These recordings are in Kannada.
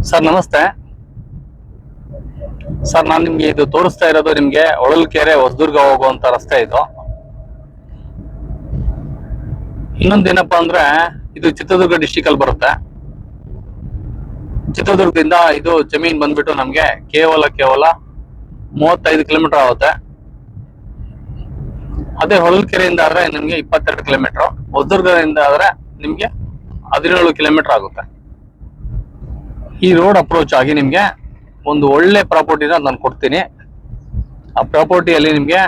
ಸರ್ ನಮಸ್ತೆ. ಸರ್ ನಾನು ನಿಮ್ಗೆ ಇದು ತೋರಿಸ್ತಾ ಇರೋದು ನಿಮ್ಗೆ ಹೊಳಲ್ಕೆರೆ ಹೊಸದುರ್ಗ ಹೋಗುವಂತ ರಸ್ತೆ ಇದು. ಇನ್ನೊಂದೇನಪ್ಪಾ ಅಂದ್ರೆ ಇದು ಚಿತ್ರದುರ್ಗ ಡಿಸ್ಟಿಕ್ ಅಲ್ಲಿ ಬರುತ್ತೆ. ಚಿತ್ರದುರ್ಗದಿಂದ ಇದು ಜಮೀನ್ ಬಂದ್ಬಿಟ್ಟು ನಮ್ಗೆ ಕೇವಲ 35 ಕಿಲೋಮೀಟರ್ ಆಗುತ್ತೆ. ಅದೇ ಹೊಳಲ್ಕೆರೆಯಿಂದ ಆದ್ರೆ ನಿಮ್ಗೆ 22 ಕಿಲೋಮೀಟರ್, ಹೊಸದುರ್ಗದಿಂದ ಆದ್ರೆ ನಿಮ್ಗೆ 17 ಕಿಲೋಮೀಟರ್ ಆಗುತ್ತೆ. ಈ ರೋಡ್ ಅಪ್ರೋಚ್ ಆಗಿ ನಿಮ್ಗೆ ಒಂದು ಒಳ್ಳೆ ಪ್ರಾಪರ್ಟಿನ ನಾನು ಕೊಡ್ತೀನಿ. ಆ ಪ್ರಾಪರ್ಟಿಯಲ್ಲಿ ನಿಮ್ಗೆ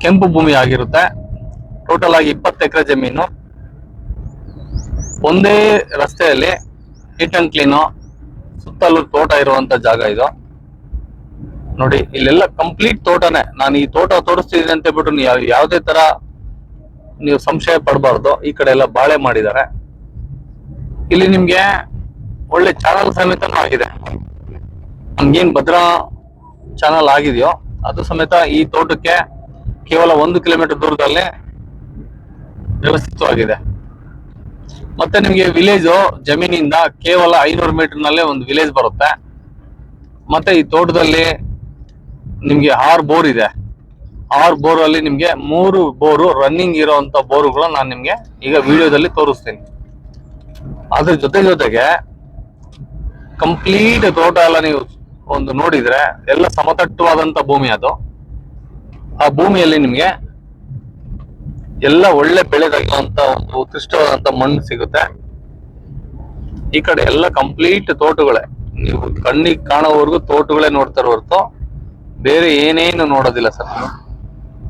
ಕೆಂಪು ಭೂಮಿ ಆಗಿರುತ್ತೆ. ಟೋಟಲ್ ಆಗಿ 20 ಎಕರೆ ಜಮೀನು, ಒಂದೇ ರಸ್ತೆಯಲ್ಲಿ ನೀಟ್ ಅಂಡ್ ಕ್ಲೀನು, ಸುತ್ತಲೂ ತೋಟ ಇರುವಂತ ಜಾಗ ಇದು. ನೋಡಿ ಇಲ್ಲೆಲ್ಲ ಕಂಪ್ಲೀಟ್ ತೋಟನೇ. ನಾನು ಈ ತೋಟ ತೋರಿಸ್ತಿದ್ದೀನಿ ಅಂತ ಹೇಳ್ಬಿಟ್ಟು ನೀವು ಯಾವುದೇ ತರ ನೀವು ಸಂಶಯ ಪಡಬಾರ್ದು. ಈ ಕಡೆ ಎಲ್ಲ ಬಾಳೆ ಮಾಡಿದ್ದಾರೆ. ಇಲ್ಲಿ ನಿಮ್ಗೆ ಒಳ್ಳೆ ಚಾನಲ್ ಸಮೇತನೂ ಆಗಿದೆ. ನಮ್ಗೇನ್ ಭದ್ರಾ ಚಾನಲ್ ಆಗಿದೆಯೋ ಅದು ಸಮೇತ ಈ ತೋಟಕ್ಕೆ ಕೇವಲ 1 ಕಿಲೋಮೀಟರ್ ದೂರದಲ್ಲಿ ವ್ಯವಸ್ಥಿತವಾಗಿದೆ. ಮತ್ತೆ ನಿಮ್ಗೆ ವಿಲೇಜ್ ಜಮೀನಿಂದ ಕೇವಲ 500 ಮೀಟರ್ ನಲ್ಲೇ ಒಂದು ವಿಲೇಜ್ ಬರುತ್ತೆ. ಮತ್ತೆ ಈ ತೋಟದಲ್ಲಿ ನಿಮ್ಗೆ 6 ಬೋರ್ ಇದೆ. 6 ಬೋರ್ ಅಲ್ಲಿ ನಿಮ್ಗೆ 3 ಬೋರು ರನ್ನಿಂಗ್ ಇರುವಂತ ಬೋರುಗಳು ನಾನು ನಿಮ್ಗೆ ಈಗ ವಿಡಿಯೋದಲ್ಲಿ ತೋರಿಸ್ತೀನಿ. ಅದ್ರ ಜೊತೆಗೆ ಕಂಪ್ಲೀಟ್ ತೋಟ ಎಲ್ಲ ನೀವು ಒಂದು ನೋಡಿದ್ರೆ ಎಲ್ಲ ಸಮತಟ್ಟವಾದಂತ ಭೂಮಿ ಅದು. ಆ ಭೂಮಿಯಲ್ಲಿ ನಿಮ್ಗೆ ಎಲ್ಲ ಒಳ್ಳೆ ಬೆಳೆದಾಗಿರುವಂತ ಒಂದು ಉತ್ಕೃಷ್ಟವಾದಂತ ಮಣ್ಣು ಸಿಗುತ್ತೆ. ಈ ಕಡೆ ಎಲ್ಲ ಕಂಪ್ಲೀಟ್ ತೋಟಗಳೇ. ನೀವು ಕಣ್ಣಿಗೆ ಕಾಣೋವರೆಗೂ ತೋಟಗಳೇ ನೋಡ್ತಾರೆ ಹೊರತು ಬೇರೆ ಏನೇನು ನೋಡೋದಿಲ್ಲ ಸರ್.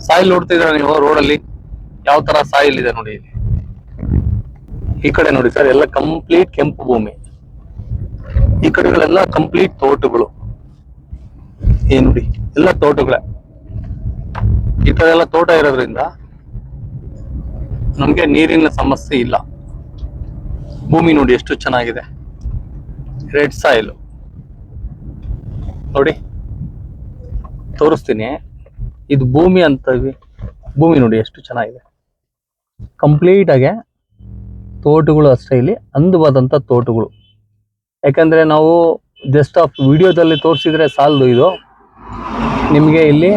ಸಾಯಿಲ್ ನೋಡ್ತಿದ್ರ ನೀವು ರೋಡಲ್ಲಿ ಯಾವ ತರ ಸಾಯಿಲ್ ಇದೆ ನೋಡಿ. ಈ ಕಡೆ ನೋಡಿ ಸರ್, ಎಲ್ಲ ಕಂಪ್ಲೀಟ್ ಕೆಂಪು ಭೂಮಿ. ಈ ಕಡೆಗಳೆಲ್ಲ ಕಂಪ್ಲೀಟ್ ತೋಟಗಳು. ಏನ್ ನೋಡಿ ಎಲ್ಲ ತೋಟಗಳೇ. ಈ ತರ ಎಲ್ಲ ತೋಟ ಇರೋದ್ರಿಂದ ನಮ್ಗೆ ನೀರಿನ ಸಮಸ್ಯೆ ಇಲ್ಲ. ಭೂಮಿ ನೋಡಿ ಎಷ್ಟು ಚೆನ್ನಾಗಿದೆ, ರೆಡ್ ಸಾಯಿಲ್ ನೋಡಿ. ತೋರಿಸ್ತೀನಿ, ಇದು ಭೂಮಿ ಅಂತೀವಿ. ಭೂಮಿ ನೋಡಿ ಎಷ್ಟು ಚೆನ್ನಾಗಿದೆ. ಕಂಪ್ಲೀಟ್ ಆಗಿ ತೋಟಗಳು ಅಷ್ಟೇ, ಇಲ್ಲಿ ಅಂದವಾದಂತ ತೋಟಗಳು. ಯಾಕಂದ್ರೆ ನಾವು ಜಸ್ಟ್ ಆಫ್ ವಿಡಿಯೋದಲ್ಲಿ ತೋರಿಸಿದ್ರೆ ಸಾಲದು. ಇದು ನಿಮ್ಗೆ ಇಲ್ಲಿ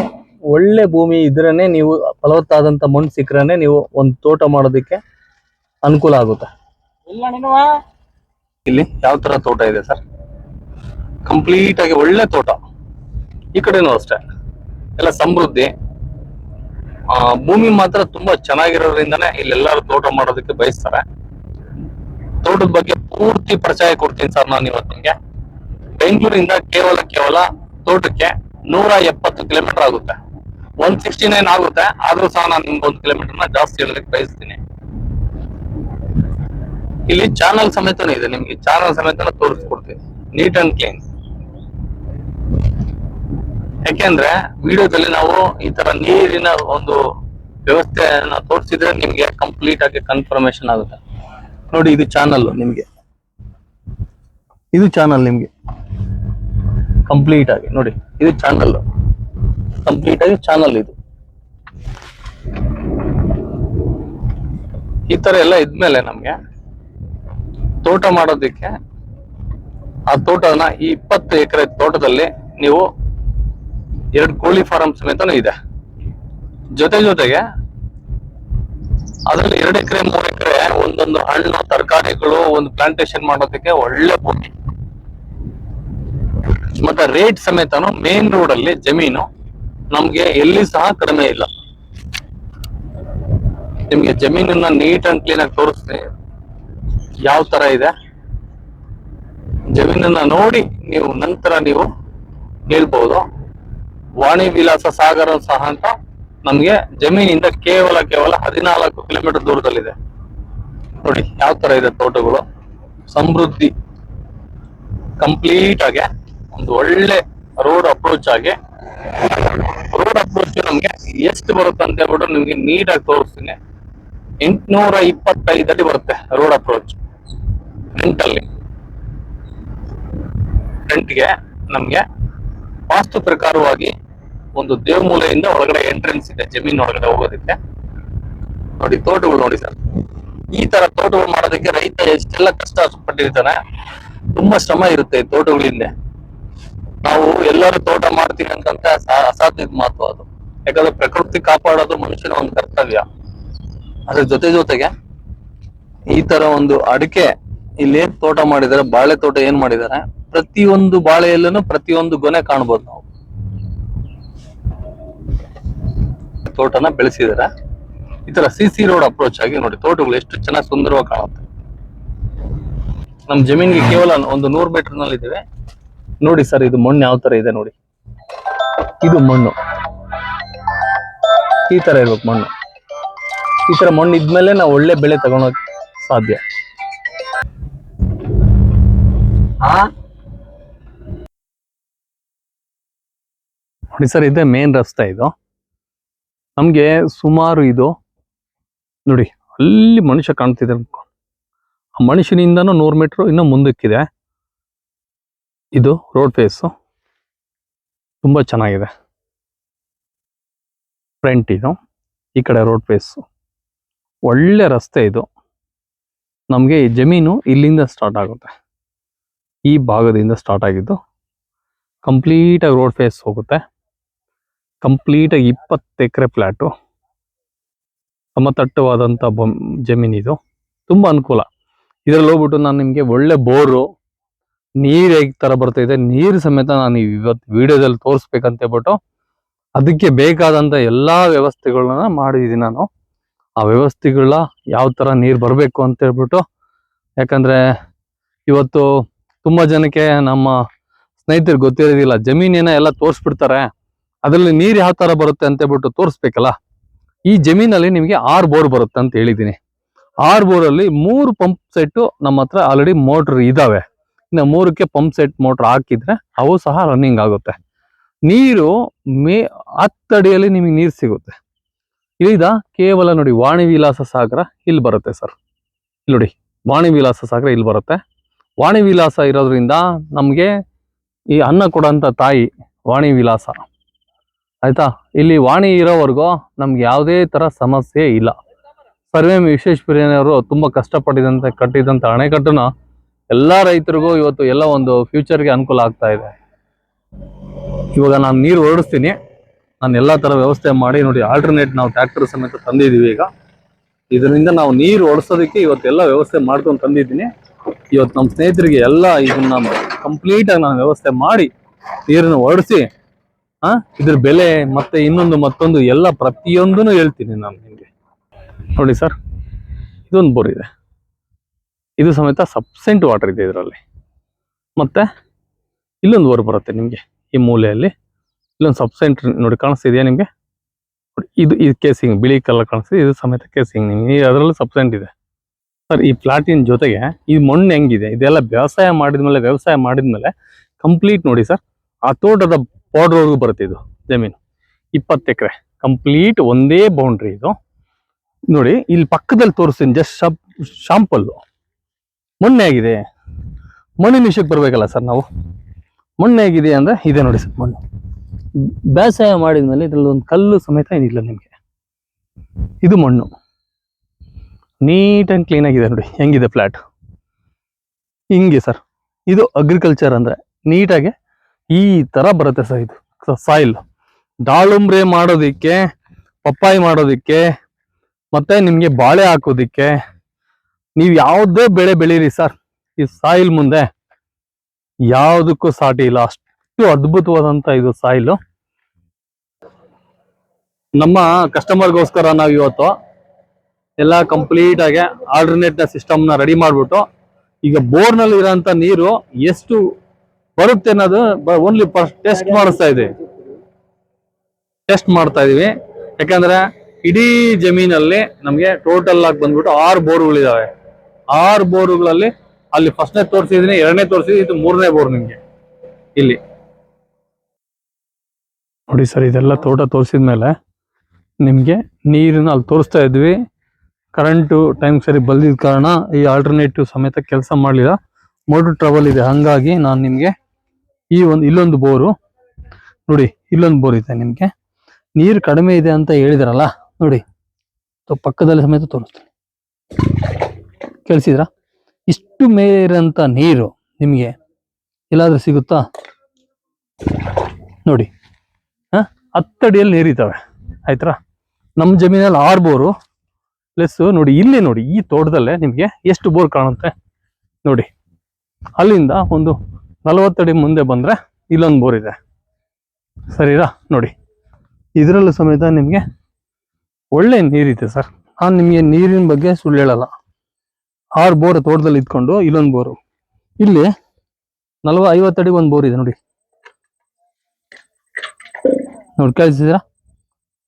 ಒಳ್ಳೆ ಭೂಮಿ ಇದ್ರೇನೆ, ನೀವು ಫಲವತ್ತಾದಂತ ಮಣ್ಣು ಸಿಕ್ಕರೇನೆ ನೀವು ಒಂದು ತೋಟ ಮಾಡೋದಕ್ಕೆ ಅನುಕೂಲ ಆಗುತ್ತೆ. ಇಲ್ಲಿ ಯಾವ ತರ ತೋಟ ಇದೆ ಸರ್, ಕಂಪ್ಲೀಟ್ ಆಗಿ ಒಳ್ಳೆ ತೋಟ. ಈ ಕಡೆನೂ ಅಷ್ಟೇ ಎಲ್ಲ ಸಮೃದ್ಧಿ. ಭೂಮಿ ಮಾತ್ರ ತುಂಬಾ ಚೆನ್ನಾಗಿರೋದ್ರಿಂದನೇ ಇಲ್ಲೆಲ್ಲರೂ ತೋಟ ಮಾಡೋದಕ್ಕೆ ಬಯಸ್ತಾರೆ. ತೋಟದ ಬಗ್ಗೆ ಪೂರ್ತಿ ಪರಿಚಯ ಕೊಡ್ತೀನಿ ಸರ್ ನಾನು ಇವತ್ತು ನಿಮ್ಗೆ. ಬೆಂಗಳೂರಿಂದ ಕೇವಲ ತೋಟಕ್ಕೆ 170 ಕಿಲೋಮೀಟರ್ ಆಗುತ್ತೆ. 169 ಆಗುತ್ತೆ. ಆದ್ರೂ ಸಹ ನಾನು ನಿಮ್ಗೆ 1 ಕಿಲೋಮೀಟರ್ನ ಜಾಸ್ತಿ ಹೇಳೋದಕ್ಕೆ ಬಯಸ್ತೀನಿ. ಇಲ್ಲಿ ಚಾನಲ್ ಸಮೇತನೂ ಇದೆ. ನಿಮ್ಗೆ ಚಾನಲ್ ಸಮೇತನ ತೋರಿಸ್ಕೊಡ್ತೀನಿ, ನೀಟ್ ಅಂಡ್ ಕ್ಲೀನ್. ಯಾಕೆಂದ್ರೆ ವಿಡಿಯೋದಲ್ಲಿ ನಾವು ಈ ತರ ನೀರಿನ ಒಂದು ವ್ಯವಸ್ಥೆಯನ್ನ ತೋರಿಸಿದ್ರೆ ನಿಮ್ಗೆ ಕಂಪ್ಲೀಟ್ ಆಗಿ ಕನ್ಫರ್ಮೇಶನ್ ಆಗುತ್ತೆ. ನೋಡಿ ಇದು ಚಾನಲ್ ನಿಮ್ಗೆ, ಇದು ಚಾನಲ್ ನಿಮ್ಗೆ ಕಂಪ್ಲೀಟ್ ಆಗಿ ನೋಡಿ. ಇದು ಚಾನಲ್ ಕಂಪ್ಲೀಟ್ ಆಗಿ ಚಾನಲ್. ಇದು ಈ ತರ ಎಲ್ಲ ಇದ್ಮೇಲೆ ನಮ್ಗೆ ತೋಟ ಮಾಡೋದಕ್ಕೆ, ಆ ತೋಟನ ಈ 20 ಎಕರೆ ತೋಟದಲ್ಲಿ ನೀವು 2 ಕೋಳಿ ಫಾರಂ ಸಮೇತನೂ ಇದೆ. ಜೊತೆಗೆ ಅದರಲ್ಲಿ 2 ಎಕರೆ 3 ಎಕರೆ ಒಂದೊಂದು ಹಣ್ಣು ತರಕಾರಿಗಳು ಒಂದು ಪ್ಲಾಂಟೇಶನ್ ಮಾಡೋದಕ್ಕೆ ಒಳ್ಳೆ ಭೂಮಿ. ಮತ್ತೆ ರೇಟ್ ಸಮೇತನು ಮೇನ್ ರೋಡ್ ಅಲ್ಲಿ ಜಮೀನು ನಮ್ಗೆ ಎಲ್ಲಿ ಸಹ ಕಡಿಮೆ ಇಲ್ಲ. ನಿಮ್ಗೆ ಜಮೀನನ್ನ ನೀಟ್ ಅಂಡ್ ಕ್ಲೀನ್ ಆಗಿ ತೋರಿಸ್ತೀನಿ ಯಾವ ತರ ಇದೆ. ಜಮೀನನ್ನ ನೋಡಿ ನೀವು ನಂತರ ನೀವು ಹೇಳ್ಬಹುದು. ವಾಣಿ ವಿಲಾಸ ಸಾಗರ ಸಹ ಅಂತ ನಮ್ಗೆ ಜಮೀನಿಂದ ಕೇವಲ 14 ಕಿಲೋಮೀಟರ್ ದೂರದಲ್ಲಿದೆ. ನೋಡಿ ಯಾವ ತರ ಇದೆ ತೋಟಗಳು, ಸಮೃದ್ಧಿ. ಕಂಪ್ಲೀಟ್ ಆಗಿ ಒಂದು ಒಳ್ಳೆ ರೋಡ್ ಅಪ್ರೋಚ್ ಆಗಿ, ರೋಡ್ ಅಪ್ರೋಚ್ ನಮ್ಗೆ ಎಷ್ಟು ಬರುತ್ತೆ ಅಂತ ಹೇಳ್ಬಿಟ್ಟು ನಿಮ್ಗೆ ನೀಟಾಗಿ ತೋರಿಸ್ತೀನಿ. 825 ಅಡಿ ಬರುತ್ತೆ ರೋಡ್ ಅಪ್ರೋಚ್. ಫ್ರಂಟ್ಗೆ ನಮ್ಗೆ ವಾಸ್ತು ಪ್ರಕಾರವಾಗಿ ಒಂದು ದೇವಮೂಲೆಯಿಂದ ಒಳಗಡೆ ಎಂಟ್ರೆನ್ಸ್ ಇದೆ ಜಮೀನ್ ಒಳಗಡೆ ಹೋಗೋದಕ್ಕೆ. ನೋಡಿ ತೋಟಗಳು ನೋಡಿ ಸರ್. ಈ ತರ ತೋಟಗಳು ಮಾಡೋದಕ್ಕೆ ರೈತ ಎಷ್ಟೆಲ್ಲ ಕಷ್ಟ ಪಟ್ಟಿರ್ತಾನೆ. ತುಂಬಾ ಶ್ರಮ ಇರುತ್ತೆ ಈ ತೋಟಗಳ ಹಿಂದೆ. ನಾವು ಎಲ್ಲರೂ ತೋಟ ಮಾಡ್ತೀವಿ ಅಂತಂತ ಅಸಾಧ್ಯದ ಮಾತು ಅದು. ಯಾಕಂದ್ರೆ ಪ್ರಕೃತಿ ಕಾಪಾಡೋದು ಮನುಷ್ಯನ ಒಂದು ಕರ್ತವ್ಯ. ಅದ್ರ ಜೊತೆಗೆ ಈ ತರ ಒಂದು ಅಡಿಕೆ ಇಲ್ಲಿ ಏನ್ ತೋಟ ಮಾಡಿದ್ದಾರೆ, ಬಾಳೆ ತೋಟ ಏನ್ ಮಾಡಿದ್ದಾರೆ, ಪ್ರತಿಯೊಂದು ಬಾಳೆಯಲ್ಲೂ ಪ್ರತಿಯೊಂದು ಗೊನೆ ಕಾಣ್ಬೋದು ನಾವು. ತೋಟನ ಬೆಳೆಸಿದಾರೆ. ಈ ತರ ಸಿ ರೋಡ್ ಅಪ್ರೋಚ್ ಆಗಿ ನೋಡಿ ತೋಟಗಳು ಎಷ್ಟು ಚೆನ್ನಾಗಿ ಸುಂದರವಾಗಿ ಕಾಣುತ್ತೆ. ನಮ್ ಜಮೀನ್ಗೆ ಕೇವಲ ಒಂದು 100 ಮೀಟರ್ ನಲ್ಲಿ ಇದ್ದೇವೆ. ನೋಡಿ ಸರ್, ಇದು ಮಣ್ಣು ಯಾವ ತರ ಇದೆ ನೋಡಿ. ಇದು ಮಣ್ಣು ಈ ತರ ಇರ್ಬೇಕು. ಮಣ್ಣು ಈ ತರ ಮಣ್ಣು ಇದ್ಮೇಲೆ ನಾವು ಒಳ್ಳೆ ಬೆಳೆ ತಗೊಳಕ್ ಸಾಧ್ಯ. ನೋಡಿ ಸರ್, ಇದೆ ಮೇನ್ ರಸ್ತೆ. ಇದು ನಮ್ಗೆ ಸುಮಾರು ಇದು ನೋಡಿ ಅಲ್ಲಿ ಮನುಷ್ಯ ಕಾಣ್ತಿದೆ. ಆ ಮನುಷ್ಯನಿಂದನೂ 100 ಮೀಟರ್ ಇನ್ನೂ ಮುಂದಕ್ಕಿದೆ. ಇದು ರೋಡ್ ಫೇಸು ತುಂಬಾ ಚೆನ್ನಾಗಿದೆ. ಫ್ರಂಟ್ ಇದು, ಈ ಕಡೆ ರೋಡ್ ಫೇಸು, ಒಳ್ಳೆ ರಸ್ತೆ ಇದು. ನಮಗೆ ಈ ಜಮೀನು ಇಲ್ಲಿಂದ ಸ್ಟಾರ್ಟ್ ಆಗುತ್ತೆ. ಈ ಭಾಗದಿಂದ ಸ್ಟಾರ್ಟ್ ಆಗಿದ್ದು ಕಂಪ್ಲೀಟಾಗಿ ರೋಡ್ ಫೇಸ್ ಹೋಗುತ್ತೆ. ಕಂಪ್ಲೀಟಾಗಿ 20 ಎಕರೆ ಫ್ಲ್ಯಾಟು, ಸಮತಟ್ಟವಾದಂಥ ಜಮೀನು. ಇದು ತುಂಬ ಅನುಕೂಲ. ಇದರಲ್ಲಿ ಹೋಗ್ಬಿಟ್ಟು ನಾನು ನಿಮಗೆ ಒಳ್ಳೆ ಬೋರು, ನೀರು ಹೇಗೆ ಥರ ಬರ್ತಾಯಿದೆ, ನೀರು ಸಮೇತ ನಾನು ಇವತ್ತು ವಿಡಿಯೋದಲ್ಲಿ ತೋರಿಸ್ಬೇಕಂತ ಹೇಳ್ಬಿಟ್ಟು ಅದಕ್ಕೆ ಬೇಕಾದಂಥ ಎಲ್ಲ ವ್ಯವಸ್ಥೆಗಳನ್ನ ಮಾಡಿದ್ದೀನಿ ನಾನು. ಆ ವ್ಯವಸ್ಥೆಗಳ ಯಾವ ಥರ ನೀರು ಬರಬೇಕು ಅಂತ ಹೇಳ್ಬಿಟ್ಟು, ಯಾಕಂದರೆ ಇವತ್ತು ತುಂಬ ಜನಕ್ಕೆ ನಮ್ಮ ಸ್ನೇಹಿತರಿಗೆ ಗೊತ್ತಿರೋದಿಲ್ಲ. ಜಮೀನೇನ ಎಲ್ಲ ತೋರಿಸ್ಬಿಡ್ತಾರೆ, ಅದರಲ್ಲಿ ನೀರು ಯಾವ ಥರ ಬರುತ್ತೆ ಅಂತ ಹೇಳ್ಬಿಟ್ಟು ತೋರಿಸ್ಬೇಕಲ್ಲ. ಈ ಜಮೀನಲ್ಲಿ ನಿಮಗೆ 6 ಬೋರ್ ಬರುತ್ತೆ ಅಂತ ಹೇಳಿದ್ದೀನಿ. 6 ಬೋರಲ್ಲಿ 3 ಪಂಪ್ ಸೆಟ್ಟು ನಮ್ಮ ಹತ್ರ ಆಲ್ರೆಡಿ ಮೋಟ್ರ್ ಇದ್ದಾವೆ. ಇನ್ನು 3ಕ್ಕೆ ಪಂಪ್ ಸೆಟ್ ಮೋಟ್ರ್ ಹಾಕಿದ್ರೆ ಅವು ಸಹ ರನ್ನಿಂಗ್ ಆಗುತ್ತೆ. ನೀರು 10 ಅಡಿಯಲ್ಲಿ ನಿಮಗೆ ನೀರು ಸಿಗುತ್ತೆ. ಇಲ್ಲಿದ ಕೇವಲ ನೋಡಿ ವಾಣಿ ವಿಲಾಸ ಸಾಗರ ಇಲ್ಲಿ ಬರುತ್ತೆ ಸರ್. ಇಲ್ಲಿ ನೋಡಿ ವಾಣಿ ವಿಲಾಸ ಸಾಗರ ಇಲ್ಲಿ ಬರುತ್ತೆ. ವಾಣಿ ವಿಲಾಸ ಇರೋದ್ರಿಂದ ನಮಗೆ ಈ ಅನ್ನ ಕೊಡೋಂಥ ತಾಯಿ ವಾಣಿ ವಿಲಾಸ, ಆಯ್ತಾ. ಇಲ್ಲಿ ವಾಣಿ ಇರೋವರೆಗೂ ನಮ್ಗೆ ಯಾವುದೇ ತರ ಸಮಸ್ಯೆ ಇಲ್ಲ. ಸರ್ವೆ ವಿಶ್ವೇಶ್ವರಯ್ಯನವರು ತುಂಬಾ ಕಷ್ಟಪಟ್ಟಿದಂತೆ ಕಟ್ಟಿದಂಥ ಅಣೆಕಟ್ಟನ್ನ ಎಲ್ಲ ರೈತರಿಗೂ ಇವತ್ತು ಎಲ್ಲ ಒಂದು ಫ್ಯೂಚರ್ಗೆ ಅನುಕೂಲ ಆಗ್ತಾ ಇದೆ. ಇವಾಗ ನಾನು ನೀರು ಹೊರಡಿಸ್ತೀನಿ. ನಾನು ಎಲ್ಲ ತರ ವ್ಯವಸ್ಥೆ ಮಾಡಿ ನೋಡಿ, ಆಲ್ಟರ್ನೇಟ್ ನಾವು ಟ್ರ್ಯಾಕ್ಟರ್ ಸಮೇತ ತಂದಿದ್ದೀವಿ. ಈಗ ಇದರಿಂದ ನಾವು ನೀರು ಓಡಿಸೋದಕ್ಕೆ ಇವತ್ತೆಲ್ಲ ವ್ಯವಸ್ಥೆ ಮಾಡ್ಕೊಂಡು ತಂದಿದ್ದೀನಿ. ಇವತ್ತು ನಮ್ಮ ಸ್ನೇಹಿತರಿಗೆ ಎಲ್ಲ ಇದನ್ನ ಕಂಪ್ಲೀಟ್ ಆಗಿ ನಾನು ವ್ಯವಸ್ಥೆ ಮಾಡಿ ನೀರನ್ನು ಹೊರಡಿಸಿ ಇದ್ರ ಬೆಲೆ ಮತ್ತೆ ಇನ್ನೊಂದು ಮತ್ತೊಂದು ಎಲ್ಲ ಪ್ರತಿಯೊಂದನ್ನು ಹೇಳ್ತೀನಿ ನಾನು ನಿಮಗೆ. ನೋಡಿ ಸರ್, ಇದೊಂದು ಬೋರ್ ಇದೆ. ಇದು ಸಮೇತ ಸಬ್ಸೆಂಟ್ ವಾಟರ್ ಇದೆ ಇದರಲ್ಲಿ. ಮತ್ತೆ ಇಲ್ಲೊಂದು ಬೋರ್ ಬರುತ್ತೆ ನಿಮಗೆ ಈ ಮೂಲೆಯಲ್ಲಿ. ಇಲ್ಲೊಂದು ಸಬ್ಸೆಂಟ್ ನೋಡಿ ಕಾಣಿಸ್ತಿದೆಯಾ ನಿಮಗೆ? ಇದು ಕೇಸಿಂಗ್ ಬಿಳಿ ಕಲರ್ ಕಾಣಿಸ್ತಿದೆ. ಇದು ಸಮೇತ ಕೇಸಿಂಗ್ ನಿಮಗೆ ಅದರಲ್ಲಿ ಸಬ್ಸೆಂಟ್ ಇದೆ ಸರ್. ಈ ಫ್ಲಾಟಿನ ಜೊತೆಗೆ ಈ ಮಣ್ಣು ಹೆಂಗಿದೆ, ಇದೆಲ್ಲ ವ್ಯವಸಾಯ ಮಾಡಿದ್ಮೇಲೆ ಕಂಪ್ಲೀಟ್ ನೋಡಿ ಸರ್, ಆ ತೋಟದ ಬಾರ್ಡರ್ವರೆಗೂ ಬರುತ್ತೆ ಇದು ಜಮೀನು. 20 ಎಕರೆ ಕಂಪ್ಲೀಟ್ ಒಂದೇ ಬೌಂಡ್ರಿ ಇದು. ನೋಡಿ ಇಲ್ಲಿ ಪಕ್ಕದಲ್ಲಿ ತೋರಿಸ್ತೀನಿ, ಜಸ್ಟ್ ಶಾಂಪಲ್ಲು. ಮಣ್ಣು ಹೇಗಿದೆ, ಮಣ್ಣಿನ ವಿಷಯಕ್ಕೆ ಬರ್ಬೇಕಲ್ಲ ಸರ್ ನಾವು. ಮಣ್ಣು ಹೇಗಿದೆ ಅಂದ್ರೆ ಇದೆ ನೋಡಿ ಸರ್ ಮಣ್ಣು. ಬೇಸಾಯ ಮಾಡಿದ್ಮೇಲೆ ಇದ್ರಲ್ಲಿ ಒಂದು ಕಲ್ಲು ಸಮೇತ ಏನಿಲ್ಲ ನಿಮಗೆ. ಇದು ಮಣ್ಣು ನೀಟ್ ಆ್ಯಂಡ್ ಕ್ಲೀನ್ ಆಗಿದೆ ನೋಡಿ ಹೆಂಗಿದೆ ಫ್ಲಾಟ್. ಹಿಂಗೆ ಸರ್, ಇದು ಅಗ್ರಿಕಲ್ಚರ್ ಅಂದ್ರೆ ನೀಟಾಗಿ ಈ ತರ ಬರುತ್ತೆ ಸರ್. ಇದು ಸಾಯಿಲ್ ದಾಳುಂಬ್ರೆ ಮಾಡೋದಿಕ್ಕೆ, ಪಪ್ಪಾಯಿ ಮಾಡೋದಿಕ್ಕೆ, ಮತ್ತೆ ನಿಮ್ಗೆ ಬಾಳೆ ಹಾಕೋದಿಕ್ಕೆ, ನೀವು ಯಾವುದೇ ಬೆಳೆ ಬೆಳೀರಿ ಸರ್, ಈ ಸಾಯಿಲ್ ಮುಂದೆ ಯಾವುದಕ್ಕೂ ಸಾಟಿ ಇಲ್ಲ. ಅಷ್ಟು ಅದ್ಭುತವಾದಂತ ಇದು ಸಾಯಿಲ್. ನಮ್ಮ ಕಸ್ಟಮರ್ಗೋಸ್ಕರ ನಾವು ಇವತ್ತು ಎಲ್ಲ ಕಂಪ್ಲೀಟ್ ಆಗಿ ಆಲ್ಟರ್ನೇಟ್ ಸಿಸ್ಟಮ್ ನ ರೆಡಿ ಮಾಡ್ಬಿಟ್ಟು, ಈಗ ಬೋರ್ ನಲ್ಲಿ ಇರೋಂತ ನೀರು ಎಷ್ಟು ಬರುತ್ತೆ ಅನ್ನೋದು ಓನ್ಲಿ ಟೆಸ್ಟ್ ಮಾಡಿಸ್ತಾ ಇದೀವಿ. ಯಾಕಂದ್ರೆ ಇಡೀ ಜಮೀನಲ್ಲಿ ನಮ್ಗೆ ಟೋಟಲ್ ಆಗಿ ಬಂದ್ಬಿಟ್ಟು 6 ಬೋರ್ಗಳಿದಾವೆ. 6 ಬೋರ್ಗಳಲ್ಲಿ ಅಲ್ಲಿ ಫಸ್ಟ್ನೇ ತೋರಿಸಿದೀನಿ, 2ನೇ ತೋರಿಸಿದೀನಿ, ಇದು 3ನೇ ಬೋರ್ ನಿಮ್ಗೆ ಇಲ್ಲಿ ನೋಡಿ ಸರ್. ಇದೆಲ್ಲ ತೋಟ ತೋರಿಸಿದ್ಮೇಲೆ ನಿಮ್ಗೆ ನೀರನ್ನ ಅಲ್ಲಿ ತೋರಿಸ್ತಾ ಇದ್ವಿ. ಕರೆಂಟು ಟೈಮ್ ಸರಿ ಬಲ್ದಿದ ಕಾರಣ ಈ ಆಲ್ಟರ್ನೇಟಿವ್ ಸಮೇತ ಕೆಲಸ ಮಾಡಲಿಲ್ಲ, ಮೋಟರ್ ಟ್ರಬಲ್ ಇದೆ. ಹಂಗಾಗಿ ನಾನು ನಿಮ್ಗೆ ಇಲ್ಲೊಂದು ಬೋರು ನೋಡಿ, ಇಲ್ಲೊಂದು ಬೋರ್ ಇದೆ. ನಿಮ್ಗೆ ನೀರು ಕಡಿಮೆ ಇದೆ ಅಂತ ಹೇಳಿದ್ರಲ್ಲ ನೋಡಿ, ಪಕ್ಕದಲ್ಲಿ ಸಮೇತ ತೋರಿಸ್ತೀನಿ. ಕೇಳಿಸಿದ್ರ? ಇಷ್ಟು ಮೇಲಿರಂತ ನೀರು ನಿಮಗೆ ಎಲ್ಲಾದ್ರೂ ಸಿಗುತ್ತಾ ನೋಡಿ. 10 ಅಡಿಯಲ್ಲಿ ನೀರಿದ್ದಾವೆ ಆಯ್ತಾ. ನಮ್ಮ ಜಮೀನಲ್ಲಿ 6 ಬೋರು ಪ್ಲಸ್ ನೋಡಿ ಇಲ್ಲಿ ನೋಡಿ ಈ ತೋಟದಲ್ಲೇ ನಿಮಗೆ ಎಷ್ಟು ಬೋರ್ ಕಾಣುತ್ತೆ ನೋಡಿ. ಅಲ್ಲಿಂದ ಒಂದು 40 ಅಡಿ ಮುಂದೆ ಬಂದ್ರೆ ಇಲ್ಲೊಂದು ಬೋರ್ ಇದೆ ಸರಿನಾ. ನೋಡಿ ಇದರಲ್ಲೂ ಸಮೇತ ನಿಮಗೆ ಒಳ್ಳೆ ನೀರಿದೆ ಸರ್. ನಾನು ನಿಮಗೆ ನೀರಿನ ಬಗ್ಗೆ ಸುಳ್ಳು ಹೇಳಲ್ಲ. 6 ಬೋರ್ ತೋಟದಲ್ಲಿ ಇದ್ಕೊಂಡು ಇಲ್ಲೊಂದು ಬೋರು, ಇಲ್ಲಿ 50 ಅಡಿಗೆ ಒಂದು ಬೋರ್ ಇದೆ ನೋಡಿ. ನೋಡಿ ಕೇಳಿಸಿದ್ರ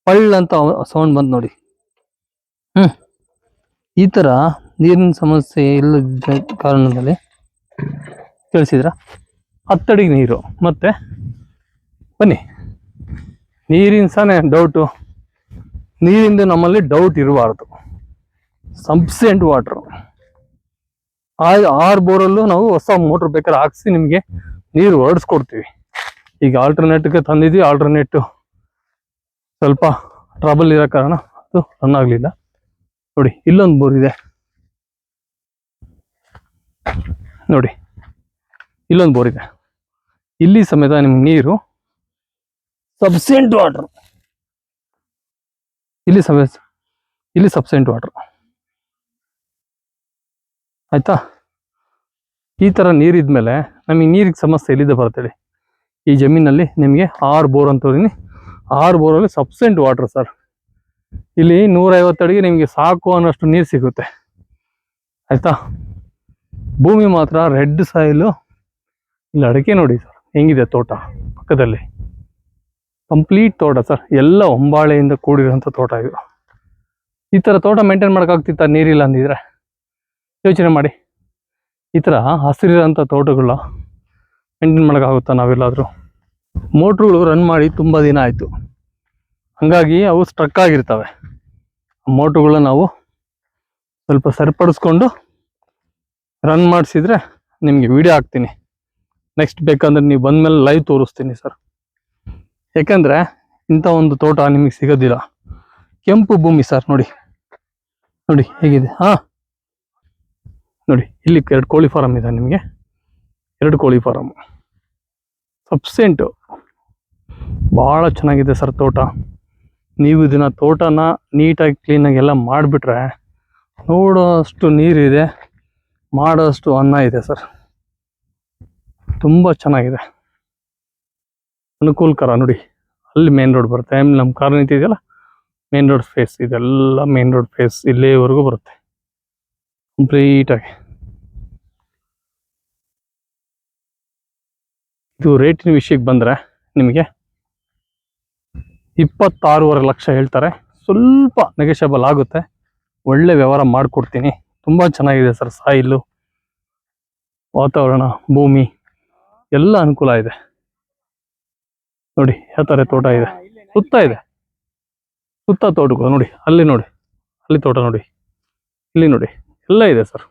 ಪಳ್ಳ ಅಂತ ಸೌಂಡ್ ಬಂತು ನೋಡಿ. ಈ ತರ ನೀರಿನ ಸಮಸ್ಯೆ ಇಲ್ಲದ ಕಾರಣದಲ್ಲಿ ಕೇಳಿಸಿದ್ರ 10 ಅಡಿಗೆ ನೀರು. ಮತ್ತೆ ಬನ್ನಿ ನೀರಿನ ಸಹ ಡೌಟು, ನೀರಿಂದ ನಮ್ಮಲ್ಲಿ ಡೌಟ್ ಇರಬಾರ್ದು. Sufficient water. 6 ಬೋರಲ್ಲೂ ನಾವು ಹೊಸ ಮೋಟ್ರ್ ಬೇಕಾದ್ರೆ ಹಾಕ್ಸಿ ನಿಮಗೆ ನೀರು ಹೊರಡಿಸ್ಕೊಡ್ತೀವಿ. ಈಗ ಆಲ್ಟರ್ನೇಟ್ಗೆ ತಂದಿದ್ವಿ, ಆಲ್ಟರ್ನೇಟ್ ಸ್ವಲ್ಪ ಟ್ರಬಲ್ ಇರೋ ಕಾರಣ ಅದು ರನ್ ಆಗಲಿಲ್ಲ. ನೋಡಿ ಇಲ್ಲೊಂದು ಬೋರ್ ಇದೆ ನೋಡಿ, ಇಲ್ಲೊಂದು ಬೋರ್ ಇದೆ. ಇಲ್ಲಿ ಸಮೇತ ನಿಮ್ಗೆ ನೀರು ಸಫಿಷಿಯೆಂಟ್ ವಾಟರ್, ಇಲ್ಲಿ ಸಫಿಷಿಯೆಂಟ್ ವಾಟರ್ ಆಯ್ತಾ. ಈ ತರ ನೀರಿದ್ಮೇಲೆ ನಮಗೆ ನೀರಿಗೆ ಸಮಸ್ಯೆ ಎಲ್ಲಿದೆ ಬರ್ತೇಳಿ. ಈ ಜಮೀನಲ್ಲಿ ನಿಮಗೆ 6 ಬೋರ್ ಅಂತ ಹೇಳಿನಿ. 6 ಬೋರಲ್ಲಿ ಸಫಿಷಿಯೆಂಟ್ ವಾಟರ್ ಸರ್. ಇಲ್ಲಿ 150 ಅಡಿಗೆ ನಿಮಗೆ ಸಾಕು ಅನ್ನೋಷ್ಟು ನೀರು ಸಿಗುತ್ತೆ ಆಯ್ತಾ. ಭೂಮಿ ಮಾತ್ರ ರೆಡ್ ಸಾಯಿಲು. ಇಲ್ಲಿ ಅಡಿಕೆ ನೋಡಿ ಸರ್ ಹೆಂಗಿದೆ ತೋಟ ಪಕ್ಕದಲ್ಲಿ, ಕಂಪ್ಲೀಟ್ ತೋಟ ಸರ್. ಎಲ್ಲ ಹೊಂಬಾಳೆಯಿಂದ ಕೂಡಿರೋಂಥ ತೋಟ ಇದು. ಈ ಥರ ತೋಟ ಮೇಂಟೈನ್ ಮಾಡೋಕ್ಕಾಗ್ತಿತ್ತ ನೀರಿಲ್ಲ ಅಂದಿದ್ರೆ? ಯೋಚನೆ ಮಾಡಿ. ಈ ಥರ ಹಸಿರಿರೋಂಥ ತೋಟಗಳ ಮೇಂಟೈನ್ ಮಾಡೋಕ್ಕಾಗುತ್ತಾ ನಾವೆಲ್ಲಾದರೂ? ಮೋಟ್ರುಗಳು ರನ್ ಮಾಡಿ ತುಂಬ ದಿನ ಆಯಿತು, ಹಾಗಾಗಿ ಅವು ಸ್ಟ್ರಕ್ ಆಗಿರ್ತವೆ. ಮೋಟ್ರುಗಳನ್ನ ನಾವು ಸ್ವಲ್ಪ ಸರಿಪಡಿಸ್ಕೊಂಡು ರನ್ ಮಾಡಿಸಿದ್ರೆ ನಿಮಗೆ ವಿಡಿಯೋ ಹಾಕ್ತೀನಿ. ನೆಕ್ಸ್ಟ್ ಬೇಕಂದ್ರೆ ನೀವು ಬಂದಮೇಲೆ ಲೈವ್ ತೋರಿಸ್ತೀನಿ ಸರ್. ಯಾಕಂದರೆ ಇಂಥ ಒಂದು ತೋಟ ನಿಮಗೆ ಸಿಗೋದಿಲ್ಲ. ಕೆಂಪು ಭೂಮಿ ಸರ್. ನೋಡಿ ನೋಡಿ ಹೇಗಿದೆ. ನೋಡಿ ಇಲ್ಲಿ 2 ಕೋಳಿ ಫಾರಮ್ ಇದೆ ನಿಮಗೆ. 2 ಕೋಳಿ ಫಾರಮ್ ಸಫಿಷಿಯೆಂಟು. ಭಾಳ ಚೆನ್ನಾಗಿದೆ ಸರ್ ತೋಟ. ನೀವು ಇದನ್ನ ತೋಟನ ನೀಟಾಗಿ ಕ್ಲೀನಾಗಿ ಎಲ್ಲ ಮಾಡಿಬಿಟ್ರೆ ನೋಡೋಷ್ಟು ನೀರಿದೆ, ಮಾಡೋಷ್ಟು ಅನ್ನ ಇದೆ ಸರ್. ತುಂಬ ಚೆನ್ನಾಗಿದೆ, ಅನುಕೂಲಕರ. ನೋಡಿ ಅಲ್ಲಿ ಮೇನ್ ರೋಡ್ ಬರುತ್ತೆ, ನಮ್ಮ ಕಾರ್ ನಿಂತಿದೆಯಲ್ಲ ಮೇನ್ ರೋಡ್ ಫೇಸ್, ಇದೆಲ್ಲ ಮೇನ್ ರೋಡ್ ಫೇಸ್ ಇಲ್ಲೇವರೆಗೂ ಬರುತ್ತೆ ಕಂಪ್ಲೀಟಾಗಿ. ಇದು ರೇಟಿನ ವಿಷಯಕ್ಕೆ ಬಂದರೆ ನಿಮಗೆ 26.5 ಲಕ್ಷ ಹೇಳ್ತಾರೆ. ಸ್ವಲ್ಪ ನೆಗೋಷಿಯಬಲ್ ಆಗುತ್ತೆ. ಒಳ್ಳೆ ವ್ಯವಹಾರ ಮಾಡಿಕೊಡ್ತೀನಿ. ತುಂಬ ಚೆನ್ನಾಗಿದೆ ಸರ್. ಸಾಯಿಲು, ವಾತಾವರಣ, ಭೂಮಿ ಎಲ್ಲ ಅನುಕೂಲ ಇದೆ. ನೋಡಿ ಯಾವ ಥರ ತೋಟ ಇದೆ, ಸುತ್ತ ಇದೆ, ಸುತ್ತ ತೋಟಗಳು ನೋಡಿ. ಅಲ್ಲಿ ನೋಡಿ, ಅಲ್ಲಿ ತೋಟ ನೋಡಿ, ಇಲ್ಲಿ ನೋಡಿ, ಎಲ್ಲ ಇದೆ ಸರ್.